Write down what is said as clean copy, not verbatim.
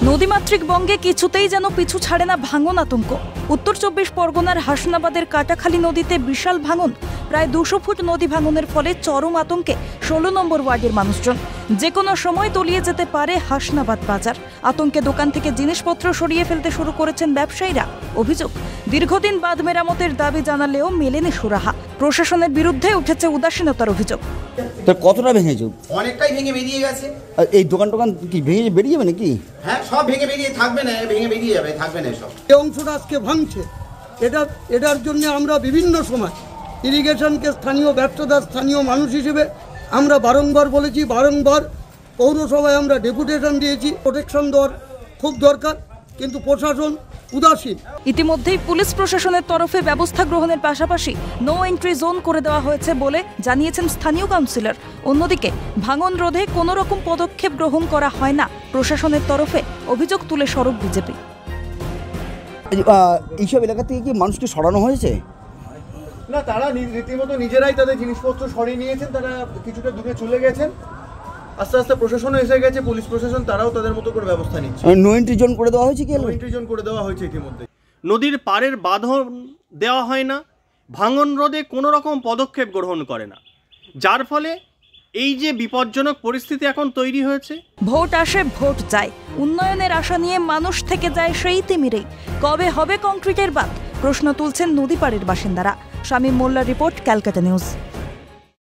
নদীমাতৃক বঙ্গে কিছুতেই যেন পিছু ছাড়ে না ভাঙন আতঙ্ক। উত্তর 24 পরগনার হাসনাবাদের কাটাখালী নদীতে বিশাল ভাঙন। প্রায় 200 ফুট নদী ভাঙনের ফলে চরম আতঙ্কে 16 নম্বর ওয়ার্ডের মানুষজন। যে কোনো সময় তলিয়ে যেতে পারে হাসনাবাদ বাজার। আতঙ্কে দোকান থেকে জিনিসপত্র সরিয়ে ফেলতে শুরু করেছেন ব্যবসায়ীরা। অভিযোগ, দীর্ঘদিন বাঁধ মেরামতের দাবি জানালেও মেলেনি সুরাহা। প্রশাসনের বিরুদ্ধে উঠেছে উদাসীনতার অভিযোগ। কতটা ভেঙেছে? অনেকটাই ভেঙে বেরিয়ে গেছে। এই দোকান কি ভেঙে বেরিয়ে যাবে নাকি? হ্যাঁ, সব ভেঙে বেরিয়ে থাকবে না, ভেঙে বেরিয়ে যাবে, থাকবে না সব। এই অংশটা আজকে ভাঙছে। এটার জন্য আমরা বিভিন্ন সময় ইরিগেশনকে স্থানীয় ব্যবসাদার, স্থানীয় মানুষ হিসেবে আমরা বারংবার বলেছি, বারংবার পৌরসভায় আমরা ডেপুটেশন দিয়েছি। প্রোটেকশন দেওয়ার খুব দরকার, কিন্তু প্রশাসন উদাসীন। ইতিমধ্যেই পুলিশ প্রশাসনের তরফে ব্যবস্থা গ্রহণের পাশাপাশি নো এন্ট্রি জোন করে দেওয়া হয়েছে বলে জানিয়েছেন স্থানীয় কাউন্সিলর। অন্যদিকে ভাঙন রোধে কোনো রকম পদক্ষেপ গ্রহণ করা হয় না প্রশাসনের তরফে, অভিযোগ তুলে সরব বিজেপি। এইসব এলাকা থেকে কি মানুষকে সরানো হয়েছে? না, তারা রীতিমতো নিজেরাই তাদের জিনিসপত্র সরিয়ে নিয়েছেন, তারা কিছুটা দূরে চলে গেছেন। আস্তে আস্তে প্রশাসনও এসে গেছে, পুলিশ প্রশাসন, তারাও তাদের মতো করে ব্যবস্থা নিচ্ছে। নো এন্ট্রি জোন করে দেওয়া হয়েছে কি? নো এন্ট্রি জোন করে দেওয়া হয়েছে ইতিমধ্যে। নদীর পাড়ের বাঁধন দেওয়া হয় না, ভাঙন রোধে কোনো রকম পদক্ষেপ গ্রহণ করে না, যার ফলে এই যে বিপজ্জনক পরিস্থিতি এখন তৈরি হয়েছে। ভোট আসে, ভোট যায়, উন্নয়নের আশা নিয়ে মানুষ থেকে যায় সেই তিমিরেই। কবে হবে কংক্রিটের বাঁধ? প্রশ্ন তুলছেন নদীপাড়ের বাসিন্দারা। শামীম মোল্লার রিপোর্ট, ক্যালকাটা নিউজ।